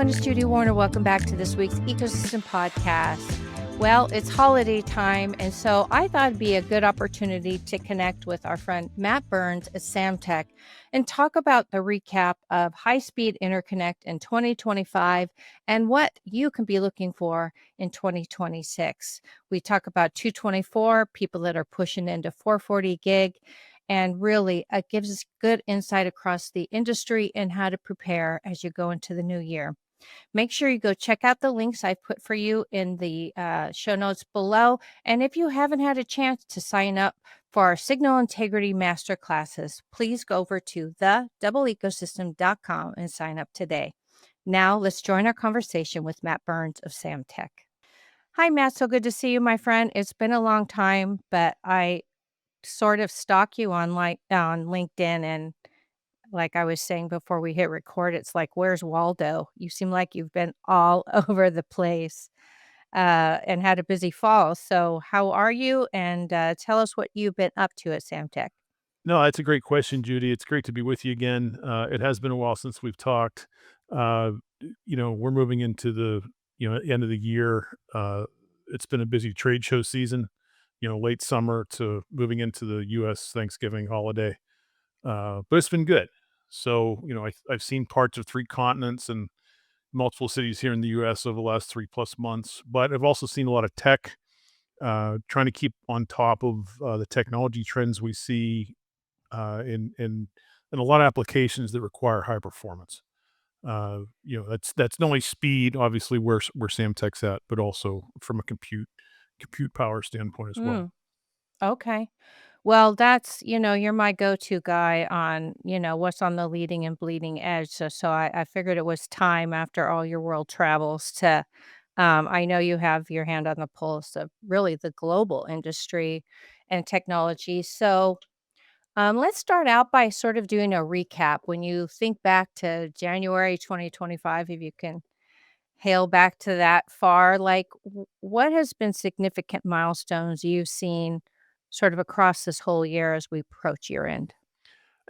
everyone. It's Judy Warner. Welcome back to this week's Ecosystem Podcast. Well, it's holiday time, and so I thought it'd be a good opportunity to connect with our friend Matt Burns at Samtec and talk about the recap of high-speed interconnect in 2025 and what you can be looking for in 2026. We talk about 224, people that are pushing into 440 gig, and really it gives us good insight across the industry and how to prepare as you go into the new year. Make sure you go check out the links I've put for you in the show notes below. And if you haven't had a chance to sign up for our Signal Integrity Master Classes, please go over to thedoubleecosystem.com and sign up today. Now let's join our conversation with Matt Burns of Samtec. Hi, Matt. So good to see you, my friend. It's been a long time, but I sort of stalk you on LinkedIn, and like I was saying before we hit record, it's like, where's Waldo? You seem like you've been all over the place and had a busy fall. So how are you? And tell us what you've been up to at Samtec. No, that's a great question, Judy. It's great to be with you again. It has been a while since we've talked. Uh, we're moving into the end of the year. It's been a busy trade show season. Late summer to moving into the U.S. Thanksgiving holiday, but it's been good. So I've seen parts of 3 continents and multiple cities here in the U.S. over the last 3+ months. But I've also seen a lot of tech. Trying to keep on top of the technology trends we see in a lot of applications that require high performance. That's not only speed, obviously, where Samtec's at, but also from a compute power standpoint as well. Mm, okay. Well, that's, you're my go-to guy on, what's on the leading and bleeding edge. So I figured it was time after all your world travels to, I know you have your hand on the pulse of really the global industry and technology. So let's start out by sort of doing a recap. When you think back to January 2025, if you can hail back to that far, like what has been significant milestones you've seen sort of across this whole year as we approach year end?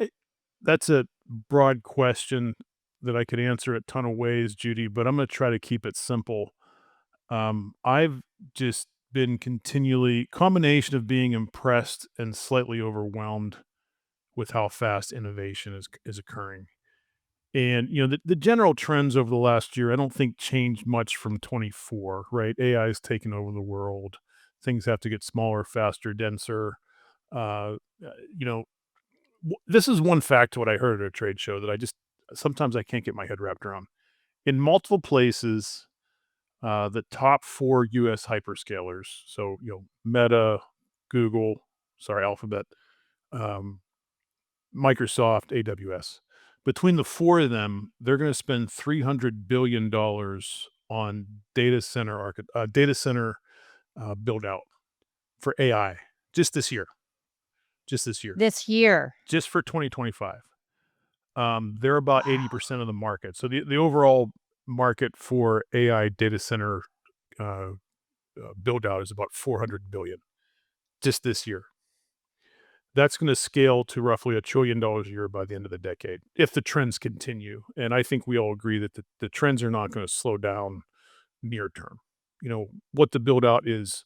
Eh, That's a broad question that I could answer a ton of ways, Judy, but I'm going to try to keep it simple. I've just been continually combination of being impressed and slightly overwhelmed with how fast innovation is occurring. And the general trends over the last year, I don't think changed much from 24, right? AI is taking over the world. Things have to get smaller, faster, denser. Uh, uh, you know, this is one fact to what I heard at a trade show that I just sometimes I can't get my head wrapped around. In multiple places, the top 4 US hyperscalers, so Meta, Google, sorry, Alphabet, um, Microsoft, AWS. Between the 4 of them, they're gonna spend $300 billion on data center, build out for AI just this year, just this year, This year. just for 2025. They're about Wow. 80% of the market. So the overall market for AI data center, uh, build out is about 400 billion just this year. That's gonna scale to roughly $1 trillion a year by the end of the decade if the trends continue, and I think we all agree that the trends are not gonna slow down near term. What the build out is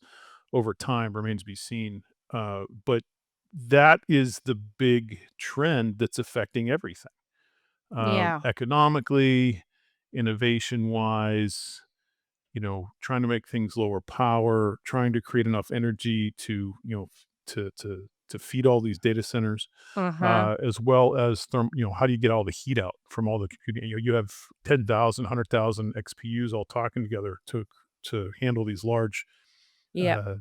over time remains to be seen, but that is the big trend that's affecting everything, Yeah. economically, innovation-wise, trying to make things lower power, trying to create enough energy to, to feed all these data centers, Uh-huh. as well as how do you get all the heat out from all the computing? You have 10,000, 100,000 XPUs all talking together to handle these large Yep. uh,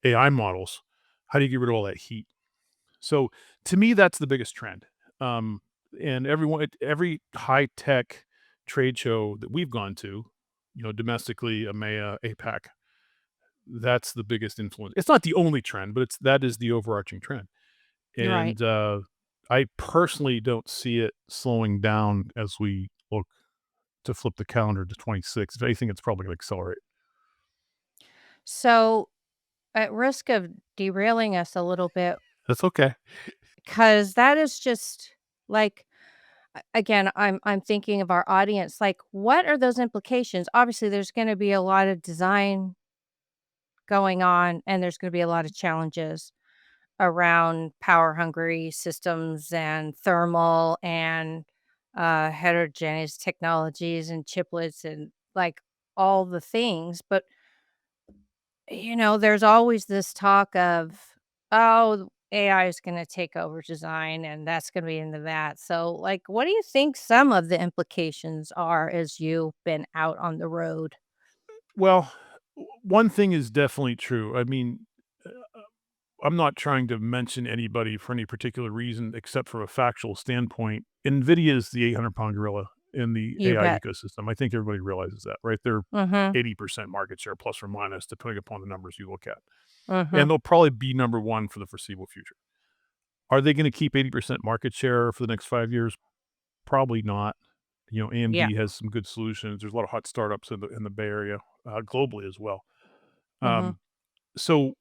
AI models. How do you get rid of all that heat? So to me, that's the biggest trend. Um, and every high tech trade show that we've gone to, domestically, EMEA, APAC, that's the biggest influence. It's not the only trend, but that is the overarching trend. Right. And I personally don't see it slowing down as we look to flip the calendar to 26. If anything, it's probably going to accelerate. So, at risk of derailing us a little bit, That's okay. because that is just like again, I'm thinking of our audience, like, what are those implications? Obviously, there's gonna be a lot of design going on, and there's gonna be a lot of challenges around power hungry systems and thermal and, heterogeneous technologies and chiplets and, like, all the things, but there's always this talk of, oh, AI is going to take over design and that's going to be into that. So, like, what do you think some of the implications are as you've been out on the road? Well, one thing is definitely true. I mean, uh, I'm not trying to mention anybody for any particular reason except from a factual standpoint. NVIDIA is the 800-pound gorilla in the You AI bet. ecosystem. I think everybody realizes that, right? They're Mhm. 80% market share plus or minus, depending upon the numbers you look at. And Mhm. they'll probably be number one for the foreseeable future. Are they going to keep 80% market share for the next 5 years? Probably not. Yeah. AMD has some good solutions. There's a lot of hot startups in the Bay Area, globally as well. Mhm. Um, so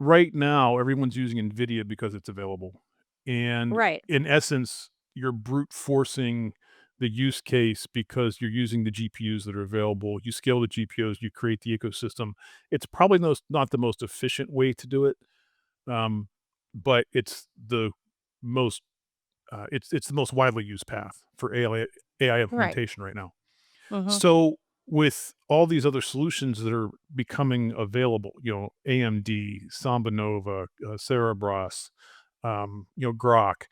right now, everyone's using NVIDIA because it's available, and Right. in essence, you're brute forcing the use case because you're using the GPUs that are available. You scale the GPUs, you create the ecosystem. It's probably not the most efficient way to do it, um, but it's the most widely used path for AI Right. implementation right now. Mhm. So with all these other solutions that are becoming available, AMD, Samba Nova, Cerebras, Grok,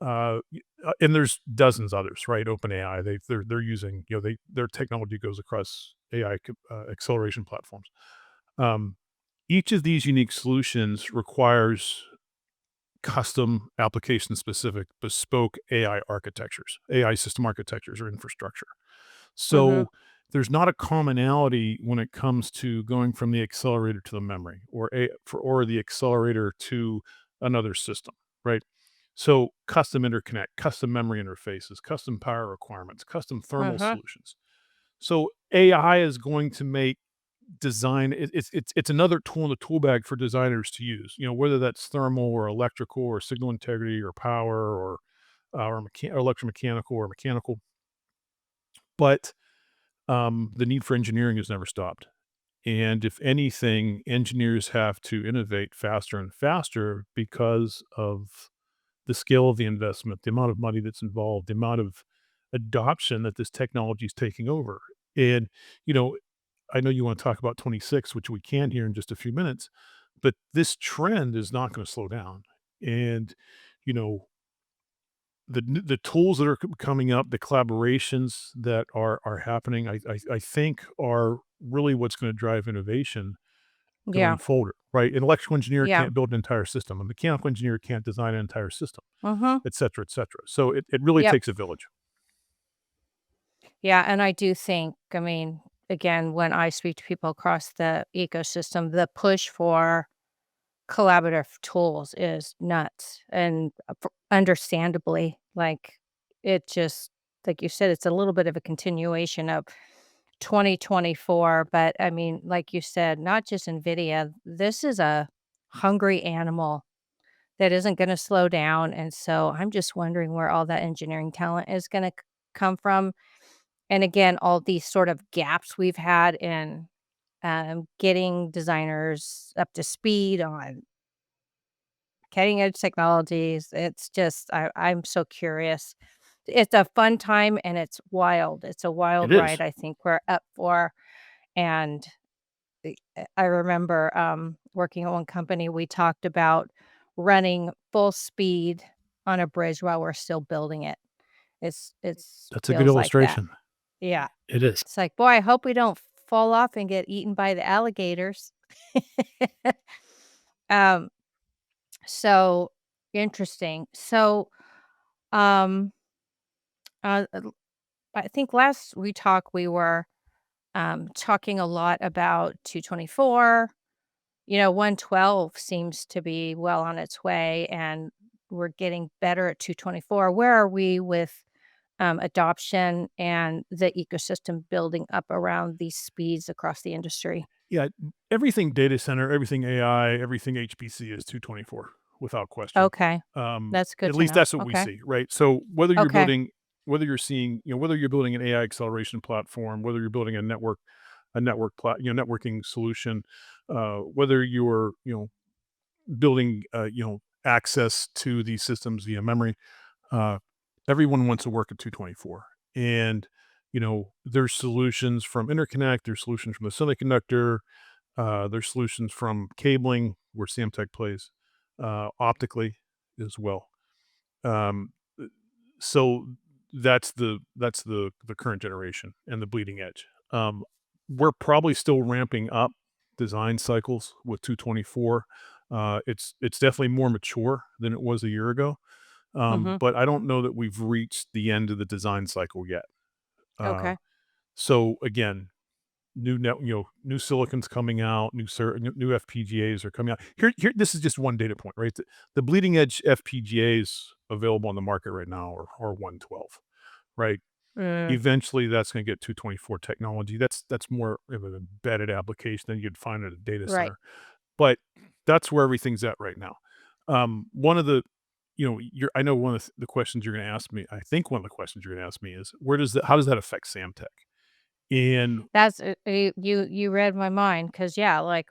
and there's dozens others, right? OpenAI, they're using, their technology goes across AI acceleration platforms. Um, each of these unique solutions requires custom application specific bespoke AI architectures, AI system architectures or infrastructure. Mhm. So there's not a commonality when it comes to going from the accelerator to the memory or the accelerator to another system, right? So custom interconnect, custom memory interfaces, custom power requirements, custom thermal Mhm. solutions. So AI is going to make design it's another tool in the tool bag for designers to use, whether that's thermal or electrical or signal integrity or power or electromechanical or mechanical. But the need for engineering has never stopped. And if anything, engineers have to innovate faster and faster because of the scale of the investment, the amount of money that's involved, the amount of adoption that this technology is taking over. And, you know, I know you want to talk about 26, which we can here in just a few minutes, but this trend is not going to slow down. And, you know, the tools that are coming up, the collaborations that are happening, I think are really what's going to drive innovation going Yeah. forward, right? An electrical engineer Yeah. can't build an entire system. A mechanical engineer can't design an entire system, Mhm. et cetera, et cetera. So it really Yep. takes a village. Yeah, and I do think, I mean, again, when I speak to people across the ecosystem, the push for collaborative tools is nuts and, understandably, like, it just like you said, it's a little bit of a continuation of 2024, but, I mean, like you said, not just NVIDIA, this is a hungry animal that isn't gonna slow down, and so I'm just wondering where all that engineering talent is gonna come from, and again, all these sort of gaps we've had in, getting designers up to speed on cutting edge technologies. It's just I'm so curious. It's a fun time and it's wild. It's a It wild is. ride I think we're up for, and I remember, working at one company, we talked about running full speed on a bridge while we're still building it. It's That's a good feels like that. illustration. Yeah. It is. It's like, "Boy, I hope we don't fall off and get eaten by the alligators." Um, so interesting. So, um, l I think last we talked, we were, talking a lot about 224. 112 seems to be well on its way, and we're getting better at 224. Where are we with, adoption and the ecosystem building up around these speeds across the industry? Yeah, everything data center, everything AI, everything HPC is 224 without question. Okay. That's good At to least know. that's what we Okay. see, right? So whether you're Okay. building whether you're seeing, whether you're building an AI acceleration platform, whether you're building a networking solution, whether you're, building, access to these systems via memory, uh, everyone wants to work at 224. And, there's solutions from Interconnect, there's solutions from the semiconductor, there's solutions from cabling where Samtec plays, optically as well. Um, uh, so that's the current generation and the bleeding edge. We're probably still ramping up design cycles with 224. It's definitely more mature than it was a year ago. Mhm. But I don't know that we've reached the end of the design cycle yet. Uh, Okay. so again, new silicon's coming out, new FPGAs are coming out. This is just one data point, right? The bleeding edge FPGAs available on the market right now are 112, right? Mm, Eventually, that's gonna get 224 technology. That's more of an embedded application than you'd find at a data right. center, but that's where everything's at right now. One of the I know one of the questions you're gonna ask me, I think one of the questions you're gonna ask me is, how does that affect Samtec? And That's you read my mind, cause yeah, like,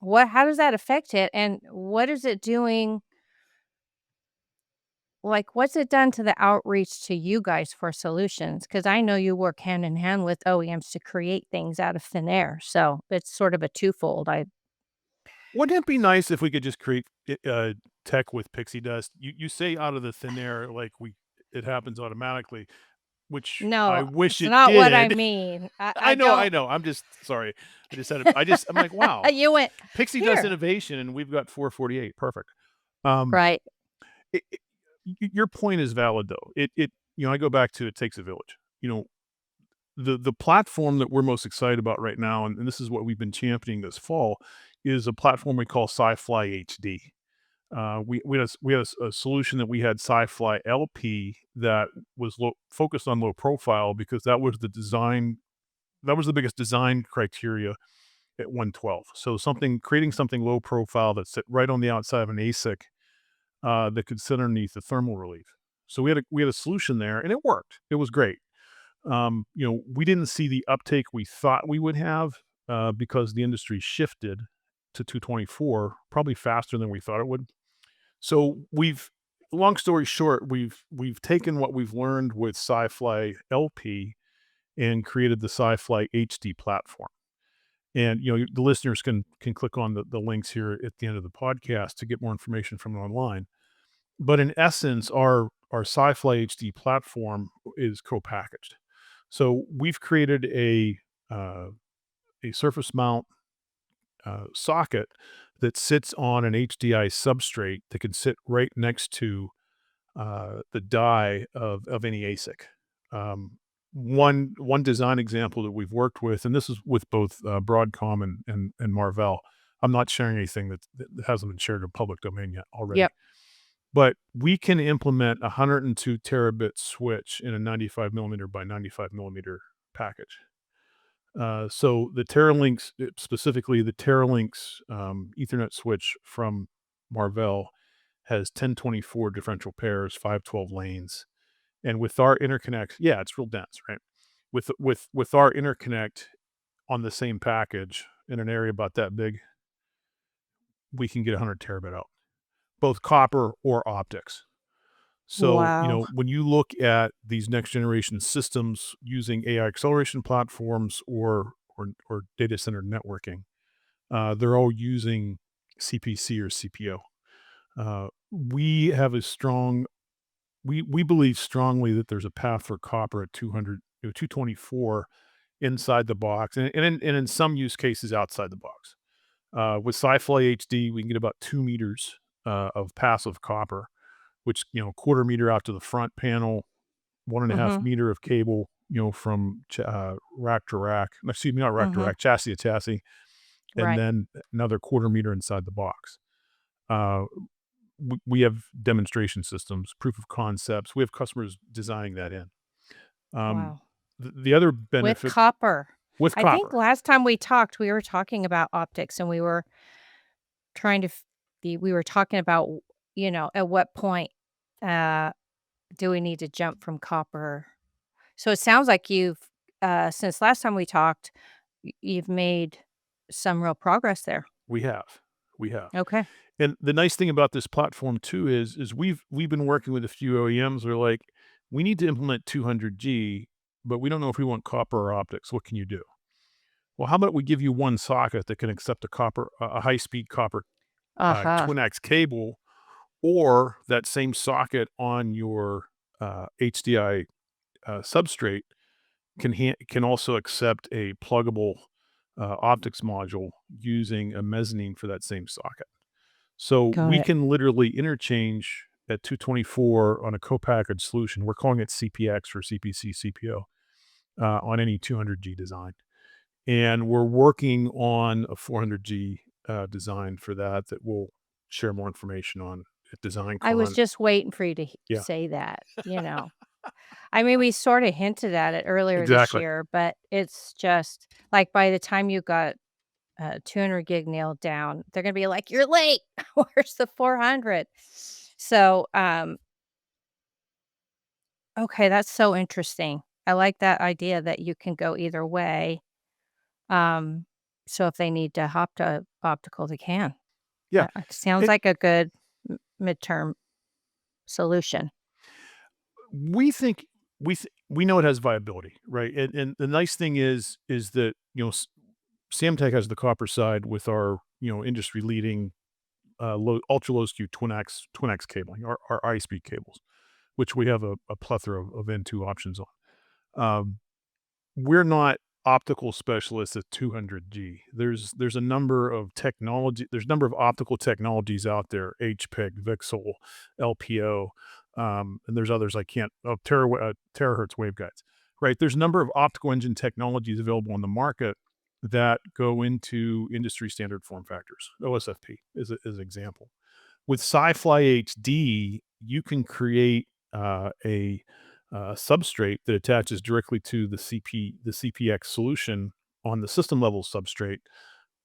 what how does that affect it, and what is it doing like, what's it done to the outreach to you guys for solutions? Because I know you work hand in hand with OEMs to create things out of thin air, so it's sort of a twofold. I wouldn't it be nice if we could just create tech with pixie dust? You say out of the thin air like it happens automatically, which I No, wish it's it not what I did. mean. I I know, don't I know. I'm just sorry. I'm like, wow, you went, pixie dust "Here." innovation, and we've got 448. Perfect. Um, Right. your point is valid though. I go back to it takes a village. The platform that we're most excited about right now, and this is what we've been championing this fall, is a platform we call SciFly HD. We had a solution that we had SciFly LP that was focused on low profile because that was the biggest design criteria at 112. So creating something low profile that sit right on the outside of an ASIC, that could sit underneath the thermal relief. So we had a solution there, and it worked. It was great. We didn't see the uptake we thought we would have, because the industry shifted to 224 probably faster than we thought it would. So long story short, we've taken what we've learned with SciFly LP and created the SciFly HD platform. And the listeners can click on the links here at the end of the podcast to get more information from it online. But in essence, our SciFly HD platform is co-packaged. So we've created uh, a surface mount socket that sits on an HDI substrate that can sit right next to the die of any ASIC. Um, one design example that we've worked with, and this is with both Broadcom and Marvell. I'm not sharing anything that hasn't been shared in public domain yet already. Yep. But we can implement a 102 terabit switch in a 95 millimeter by 95 millimeter package. So the Terralinks, specifically the Terralinks Ethernet switch from Marvell, has 1024 differential pairs, 512 lanes, and with our interconnect, yeah, it's real dense, right? With our interconnect on the same package in an area about that big, we can get 100 terabit out, both copper or optics. So, Wow. when you look at these next generation systems using AI acceleration platforms or data center networking, they're all using CPC or CPO. We have a strong we believe strongly that there's a path for copper at 200, 224 inside the box, and in some use cases outside the box. With SciFly HD, we can get about 2 meters of passive copper, which quarter meter out to the front panel, 1.5 Mhm. meter of cable, from rack to rack. Excuse me, not rack to Mhm. rack, chassis to chassis, and Right. then another quarter meter inside the box. Uh, we have demonstration systems, proof of concepts. We have customers designing that in. Um, Wow. the other With benefit copper. with I think copper. last time we talked, we were talking about optics, and we were trying to we were talking about, at what point, uh, do we need to jump from copper? So it sounds like you've, since last time we talked, you've made some real progress there. We have. We have. Okay. And the nice thing about this platform too is we've been working with a few OEMs. They're like, we need to implement 200G, but we don't know if we want copper or optics. What can you do? Well, how about we give you one socket that can accept a high speed copper Uh-huh. twin X cable, or that same socket on your HDI substrate can also accept a pluggable optics module using a mezzanine for that same socket. So Got we it. can literally interchange at 224 on a co-packaged solution. We're calling it CPX or CPC CPO on any 200G design, and we're working on a 400G design for that we'll share more information on at I was DesignCon. just waiting for you to Yeah, say that, you know. I mean, we sorta hinted at it earlier this exactly. year, but it's just like by the time you got 200 gig nailed down, they're gonna be like, "You're late. Where's the 400?" So, okay, that's so interesting. I like that idea that you can go either way. Um, so if they need to hop to optical, they can. Yeah, Sounds it, like a good midterm solution. we think we know it has viability, right? And the nice thing is that Samtec has the copper side with our industry leading ultra low skew twin X cabling, our high speed cables, which we have a plethora of N2 options on. Um, we're not optical specialists at 200G. There's a number of there's a number of optical technologies out there, HPIC, VCSEL, LPO, and there's others I can't terahertz waveguides. Right? There's a number of optical engine technologies available on the market that go into industry standard form factors. OSFP is an example. With SciFly HD, you can create a substrate that attaches directly to the CPX solution on the system level substrate.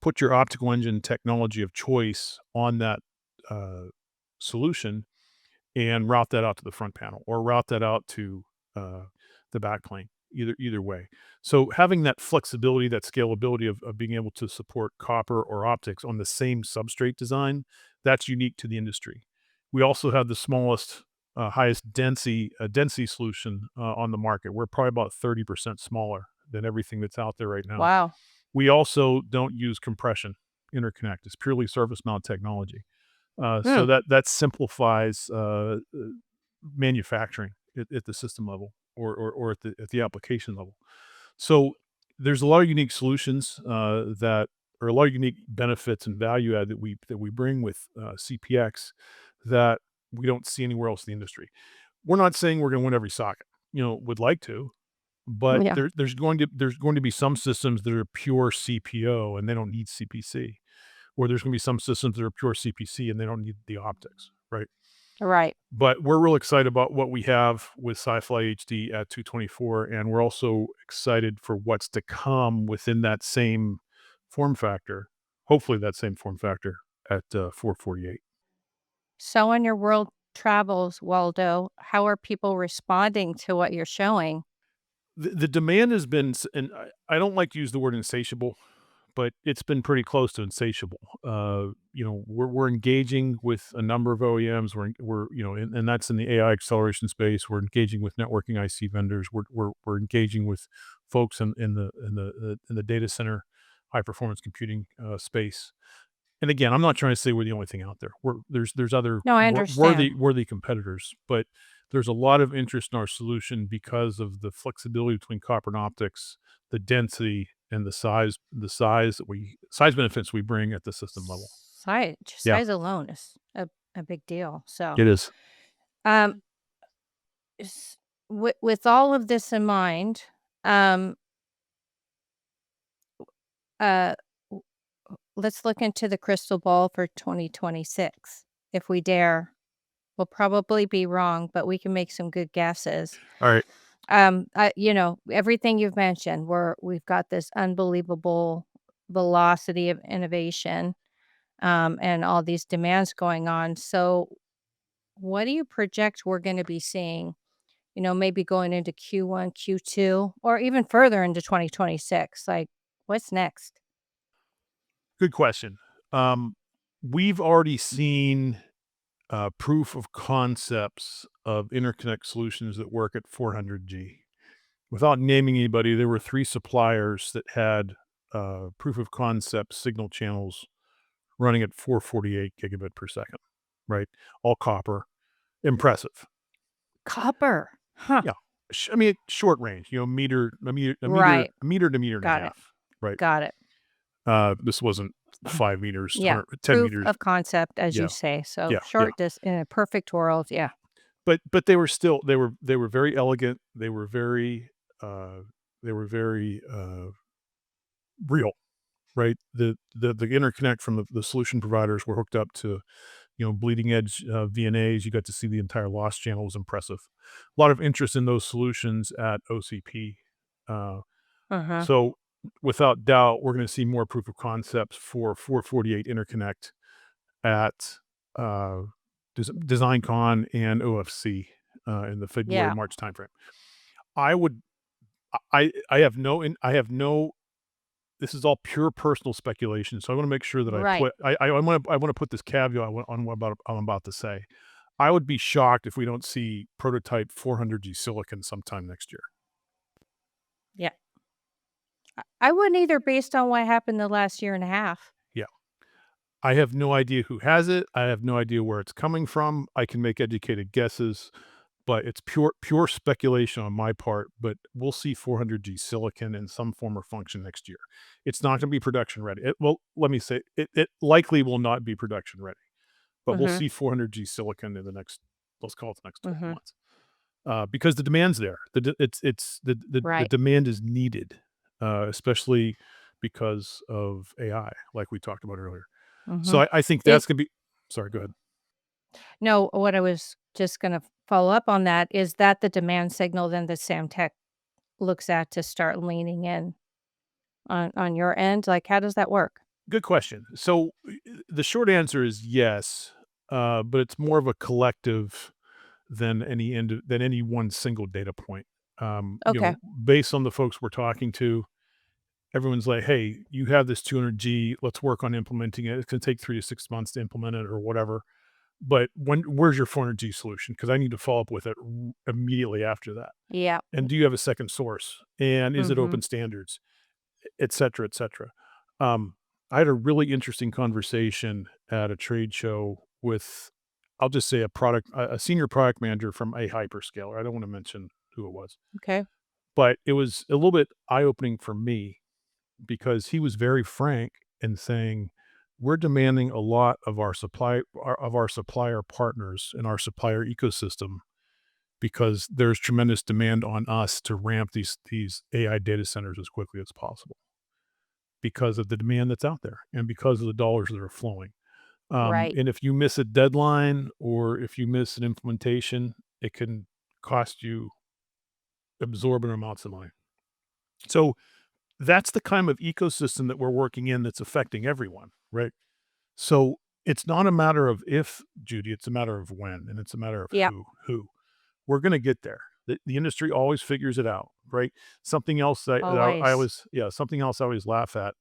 Put your optical engine technology of choice on that uh, solution and route that out to the front panel or route that out to uh, the backplane. Either way. So having that flexibility, that scalability of being able to support copper or optics on the same substrate design, that's unique to the industry. We also have the smallest, highest density solution on the market. We're probably about 30% smaller than everything that's out there right now. Wow. We also don't use compression interconnect. It's purely surface mount technology. Hmm. So that simplifies manufacturing at the system level or at the application level. So there's a lot of unique solutions that or a lot of unique benefits and value add that we bring with CPX that we don't see anywhere else in the industry. We're not saying we're going to win every socket. Would like to, but Yeah. there's going to be some systems that are pure CPO and they don't need CPC, or there's going to be some systems that are pure CPC and they don't need the optics, right? Right. But we're real excited about what we have with SciFly HD at 224, and we're also excited for what's to come within that same form factor. Hopefully, that same form factor at 448. So on your world travels, Waldo, how are people responding to what you're showing? The demand has been, and I don't like to use the word insatiable, but it's been pretty close to insatiable. We're engaging with a number of OEMs. And that's in the AI acceleration space. We're engaging with networking IC vendors. We're engaging with folks in the data center high performance computing space. And again, I'm not trying to say we're the only thing out there. There's other No, I understand. worthy competitors, but there's a lot of interest in our solution because of the flexibility between copper and optics, the density, and the size benefits we bring at the system level. Yeah, Size alone is a big deal. So, it is. um, with all of this in mind, um, uh, w- let's look into the crystal ball for 2026. If we dare, we'll probably be wrong, but we can make some good guesses. All right. Everything you've mentioned, we've got this unbelievable velocity of innovation, and all these demands going on. So, what do you project we're going to be seeing maybe going into Q1, Q2, or even further into 2026? Like, what's next? Good question. Um, we've already seen proof of concepts of interconnect solutions that work at 400G. Without naming anybody, there were 3 suppliers that had proof of concept signal channels running at 448 gigabit per second, right? All copper. Impressive. Copper. Huh. Yeah. I mean, short range, Right. a meter to meter and a Got it. half, right? Got it. This wasn't 5 meters, Yeah. 10 Proof meters. of concept, as you Yeah, say. So yeah, yeah. short dis in a perfect world. Yeah. But they were still they were very elegant. Uh, they were very, real, right? The interconnect from the solution providers were hooked up to, bleeding edge, VNAs. You got to see the entire loss channel. Was impressive. A lot of interest in those solutions at OCP. Uh, Uh-huh. so without doubt, we're gonna see more proof of concepts for 448 interconnect at, uh, DesignCon and OFC, in the February, Yeah. March timeframe. I would I have no this is all pure personal speculation, so I wanna make sure that Right. I wanna put this caveat on what about I'm about to say. I would be shocked if we don't see prototype 400G silicon sometime next year. Yeah. I wouldn't either based on what happened the last year and a half. Yeah. I have no idea who has it. I have no idea where it's coming from. I can make educated guesses, but it's pure speculation on my part, but we'll see 400G silicon in some form or function next year. It's not gonna be production ready. Let me say, it likely will not be production ready, but we'll Mhm. see 400G silicon in the next, let's call it the next 12 Mhm. months, because the demand's there. It's the Right. demand is needed, especially because of AI, like we talked about earlier. So Mhm. I think Is that's gonna be sorry, go ahead. No, what I was just gonna follow up on that, is that the demand signal then that Samtec looks at to start leaning in on your end? Like, how does that work? Good question. So, the short answer is yes, but it's more of a collective than any one single data point. Okay. Based on the folks we're talking to, everyone's like, "Hey, you have this 200G, let's work on implementing it. It's gonna take 3 to 6 months to implement it or whatever, but where's your 400G solution? Because I need to follow up with it immediately after that. Yeah. And do you have a second source? And is it Mhm. open standards?" Et cetera, et cetera. Um, I had a really interesting conversation at a trade show with, I'll just say a senior product manager from a hyperscaler. I don't wanna mention who it was, Okay. but it was a little bit eye-opening for me because he was very frank in saying, "We're demanding a lot of our supplier partners and our supplier ecosystem because there's tremendous demand on us to ramp these AI data centers as quickly as possible." Because of the demand that's out there and because of the dollars that are flowing. Right. And if you miss a deadline or if you miss an implementation, it can cost you exorbitant amounts of money. So that's the kind of ecosystem that we're working in that's affecting everyone, right? So it's not a matter of if, Judy, it's a matter of when, and it's a matter of Yep. who. We're going to get there. The industry always figures it out, right? Something else I Always. always, yeah, something else I always laugh at.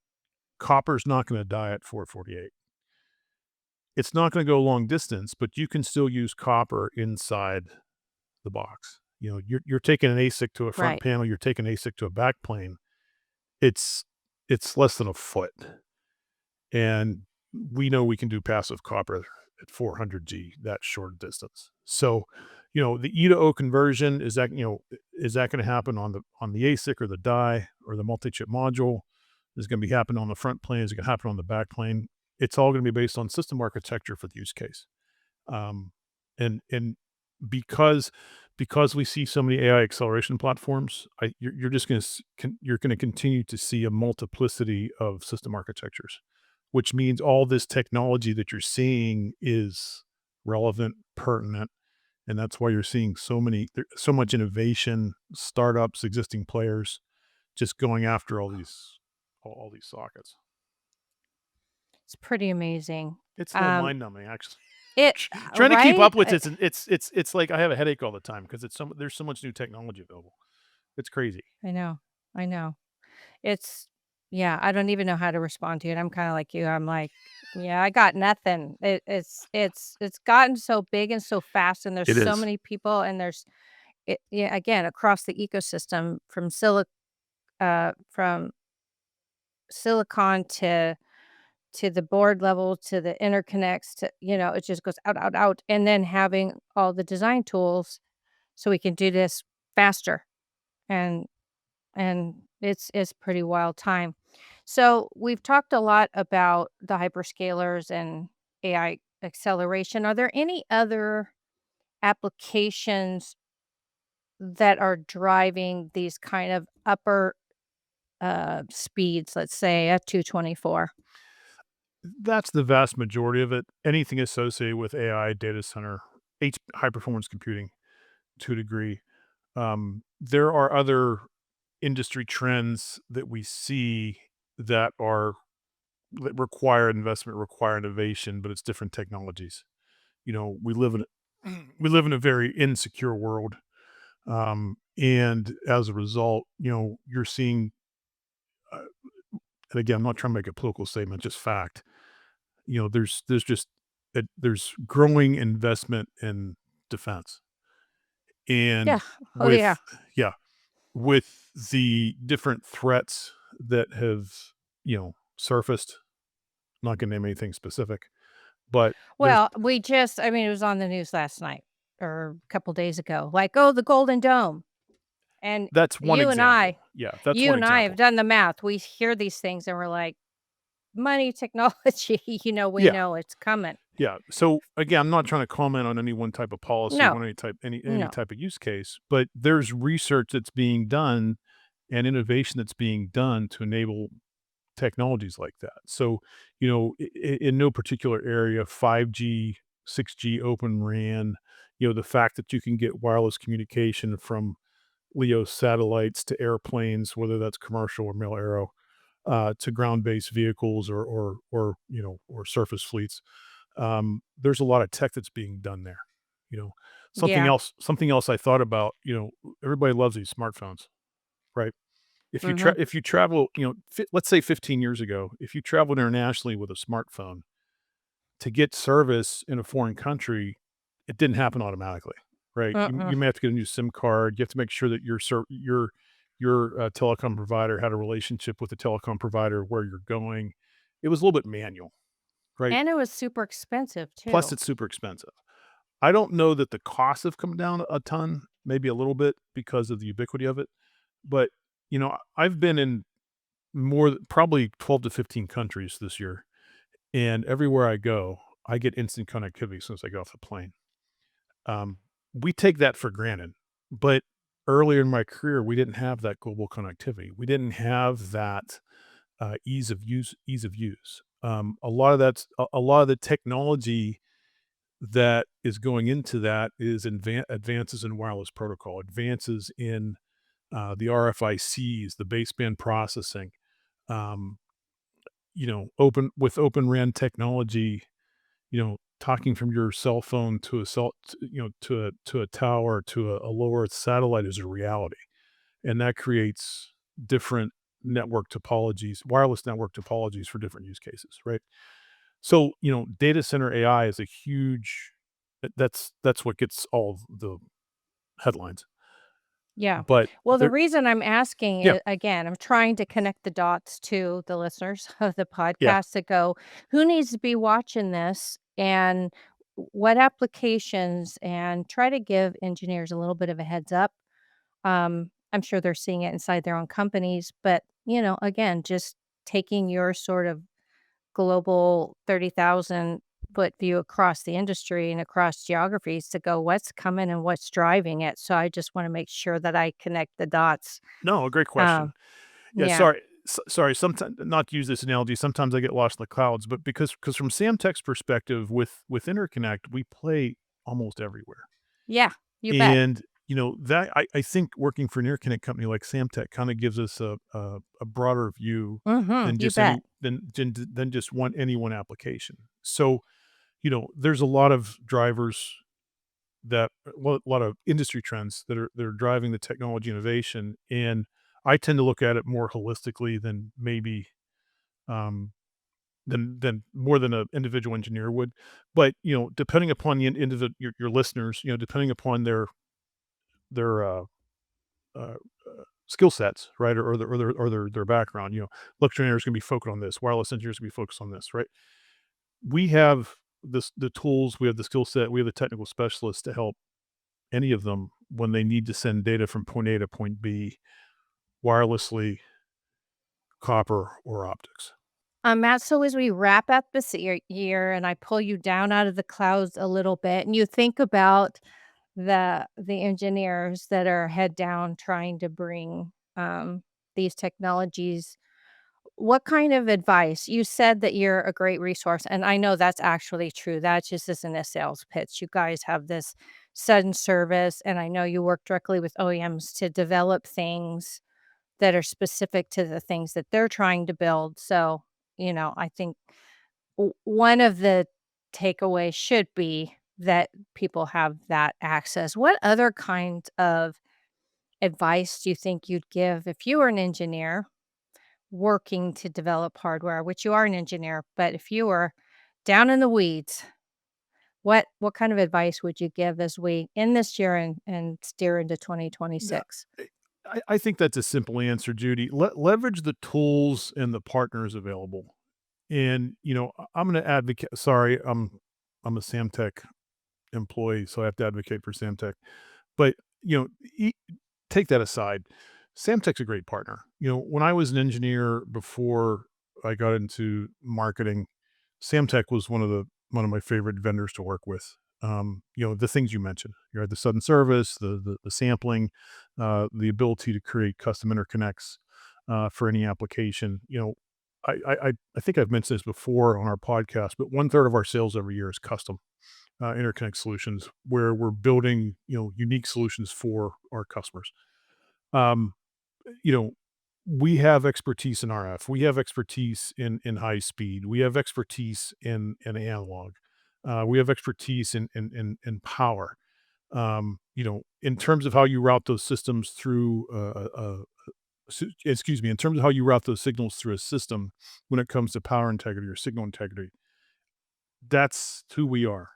Copper's not going to die at 448. It's not gonna go long distance, but you can still use copper inside the box. You're taking an ASIC to a front Right. panel, you're taking ASIC to a back plane. It's it's less than a foot, and we know we can do passive copper at 400G, that short distance. So, the E to O conversion, is that gonna happen on the ASIC or the die or the multi-chip module? Is it gonna be happening on the front plane? Is it gonna happen on the back plane? It's all gonna be based on system architecture for the use case. Um, and because we see so many AI acceleration platforms, you're just going to you're going to continue to see a multiplicity of system architectures, which means all this technology that you're seeing is relevant, pertinent, and that's why you're seeing so much innovation, startups, existing players, just going after all these sockets. It's pretty amazing. It's a little Um, mind numbing, actually. It Trying to keep right? up with it's like I have a headache all the time because there's so much new technology available. It's crazy. I know. I know. It's yeah, I don't even know how to respond to it. I'm kinda like you. I'm like, "Yeah, I got nothing." It's gotten so big and so fast, and there's It so is. many people, and there's it yeah, again, across the ecosystem from silicon to the board level, to the interconnects, to it just goes out, out, out, and then having all the design tools so we can do this faster, and it's pretty wild time. So, we've talked a lot about the hyperscalers and AI acceleration. Are there any other applications that are driving these kind of upper, speeds, let's say, at 224? That's the vast majority of it. Anything associated with AI, data center, high performance computing to a degree. There are other industry trends that we see that are that require investment, require innovation, but it's different technologies. We live in we live in a very insecure world, and as a result, you're seeing. Uh, and again, I'm not trying to make a political statement, just fact. There's just there's growing investment in defense, Yeah. and Oh, yeah. with yeah, with the different threats that have surfaced. Not gonna name anything specific, but there's Well, I mean, it was on the news last night or a couple days ago, like, "Oh, the Golden Dome." And that's one you and example. I Yeah, that's you one and I have example. done the math. We hear these things and we're like, "Money, technology," we Yeah, know it's coming. yeah. So again, I'm not trying to comment on any one type of policy, No, one any no. type of use case, but there's research that's being done and innovation that's being done to enable technologies like that. So, in no particular area, 5G, 6G, Open RAN, the fact that you can get wireless communication from LEO satellites to airplanes, whether that's commercial or mil aero, to ground-based vehicles or surface fleets. There's a lot of tech that's being done there. You know, Yeah. something else I thought about. Everybody loves these smartphones, right? Mhm. If you travel, let's say 15 years ago, if you traveled internationally with a smartphone to get service in a foreign country, it didn't happen automatically, right? You Mm-mm. may have to get a new SIM card. You have to make sure that your telecom provider had a relationship with the telecom provider where you're going. It was a little bit manual, right? And it was super expensive Plus, too. it's super expensive. I don't know that the costs have come down a ton, maybe a little bit because of the ubiquity of it. But I've been in probably 12 to 15 countries this year, and everywhere I go, I get instant connectivity as soon as I get off the plane. Um, we take that for granted, but earlier in my career, we didn't have that global connectivity. We didn't have that ease of use. A lot of the technology that is going into that is advances in wireless protocol, advances in the RFICs, the baseband processing. Um, Open RAN technology, talking from your cell phone to a cell t to a tower, to a low Earth satellite is a reality, and that creates different network topologies, wireless network topologies for different use cases, right? So, data center AI is a huge that's what gets all the headlines, Yeah. but Well, the there reason I'm asking yeah, again, I'm trying to connect the dots to the listeners of the yeah. podcast to go, who needs to be watching this and what applications, and try to give engineers a little bit of a heads up. I'm sure they're seeing it inside their own companies, but again, just taking your sort of global 30,000-foot view across the industry and across geographies to go, what's coming and what's driving it? So I just wanna make sure that I connect the dots. No, a great question. Um, Yeah, yeah. sorry, sometimes not to use this analogy, sometimes I get lost in the clouds, but because from Samtec's perspective with Interconnect, we play almost everywhere. Yeah, you bet. And, that I think working for an interconnect company like Samtec kinda gives us a broader view Mhm, than you just any bet. than just any one application. So, there's a lot of drivers that a lot of industry trends that are driving the technology innovation, and I tend to look at it more holistically than maybe um, than more than an individual engineer would. But depending upon the individual your listeners, depending upon their uh, skill sets, right, or their background, electrical engineers can be focused on this, wireless engineers can be focused on this, right? We have the tools, we have the skill set, we have the technical specialists to help any of them when they need to send data from point A to point B wirelessly, copper, or optics. Matt, so as we wrap up this year and I pull you down out of the clouds a little bit and you think about the engineers that are head down trying to bring these technologies, what kind of advice? You said that you're a great resource, and I know that's actually true. That just isn't a sales pitch. You guys have this sudden service, and I know you work directly with OEMs to develop things that are specific to the things that they're trying to build. So, I think one of the takeaways should be that people have that access. What other kind of advice do you think you'd give if you were an engineer working to develop hardware, which you are an engineer, but if you were down in the weeds, what kind of advice would you give as we end this year and steer into Yeah, 2026? I think that's a simple answer, Judy. Leverage the tools and the partners available. And I'm going to advocate. Sorry, I'm a Samtech employee, so I have to advocate for Samtech. But you know, e- take that aside. Samtec's a great partner. When I was an engineer before I got into marketing, Samtec was one of my favorite vendors to work with. The things you mentioned, the sudden service, the sampling, the ability to create custom interconnects for any application. I think I've mentioned this before on our podcast, but one third of our sales every year is custom interconnect solutions, where we're building unique solutions for our customers. Um, you know, we have expertise in RF. We have expertise in high speed. We have expertise in analog. We have expertise in power. In terms of how you route those systems through excuse me, in terms of how you route those signals through a system when it comes to power integrity or signal integrity, that's who we are.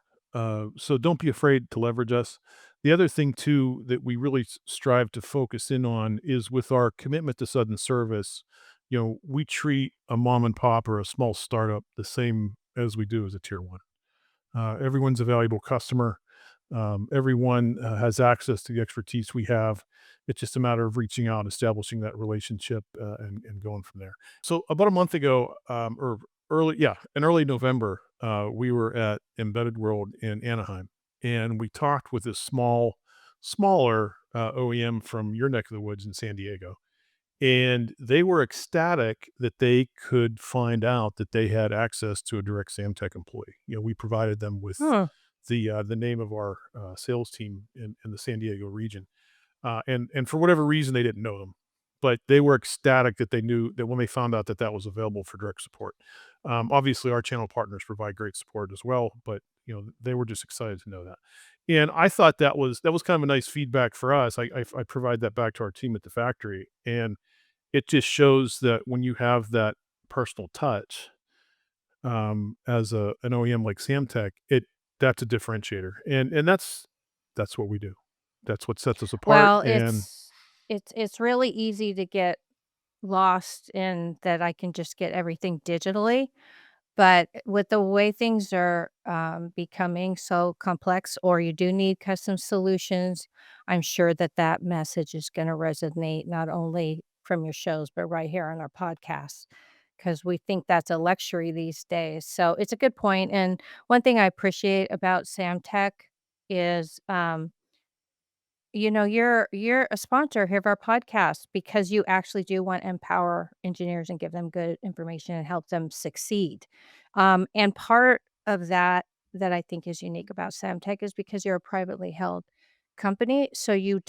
So don't be afraid to leverage us. The other thing too that we really strive to focus in on is with our commitment to sudden service. We treat a mom and pop or a small startup the same as we do as a tier one. Everyone's a valuable customer. Everyone has access to the expertise we have. It's just a matter of reaching out, establishing that relationship, and going from there. So about a month ago, or in early November, we were at Embedded World in Anaheim, and we talked with this smaller OEM from your neck of the woods in San Diego, and they were ecstatic that they could find out that they had access to a direct Samtec employee. We provided them with Hmm. the name of our sales team in the San Diego region, and for whatever reason they didn't know them, but they were ecstatic that they knew that when they found out that that was available for direct support. Obviously, our channel partners provide great support as well, but they were just excited to know that. And I thought that was kind of a nice feedback for us. I provide that back to our team at the factory, and it just shows that when you have that personal touch, as an OEM like Samtec, that's a differentiator, and that's what we do. That's what sets us apart, Well, and it's really easy to get lost in that I can just get everything digitally. But with the way things are, becoming so complex, or you do need custom solutions, I'm sure that that message is gonna resonate not only from your shows, but right here on our podcast, because we think that's a luxury these days. So it's a good point, and one thing I appreciate about Samtech is, you're a sponsor here of our podcast because you actually do want to empower engineers and give them good information and help them succeed. And part of that I think is unique about Samtech is because you're a privately held company. So you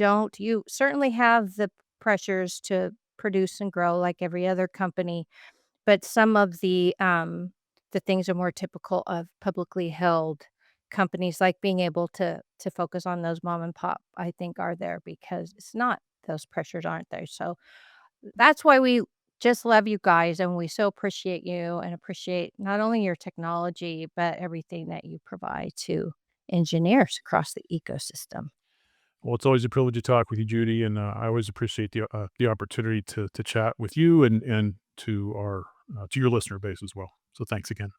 certainly have the pressures to produce and grow like every other company, but some of the the things are more typical of publicly held companies, like being able to focus on those mom and pop, I think are there because it's not those pressures aren't there. So that's why we just love you guys, and we so appreciate you and appreciate not only your technology, but everything that you provide to engineers across the ecosystem. Well, it's always a privilege to talk with you, Judy, and I always appreciate the opportunity to chat with you and to your listener base as well. So thanks again.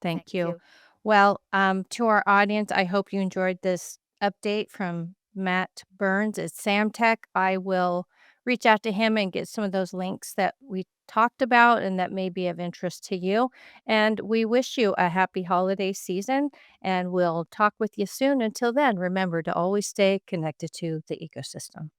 Thank you. Well, to our audience, I hope you enjoyed this update from Matt Burns at Samtec. I will reach out to him and get some of those links that we talked about and that may be of interest to you. And we wish you a happy holiday season, and we'll talk with you soon. Until then, remember to always stay connected to the ecosystem.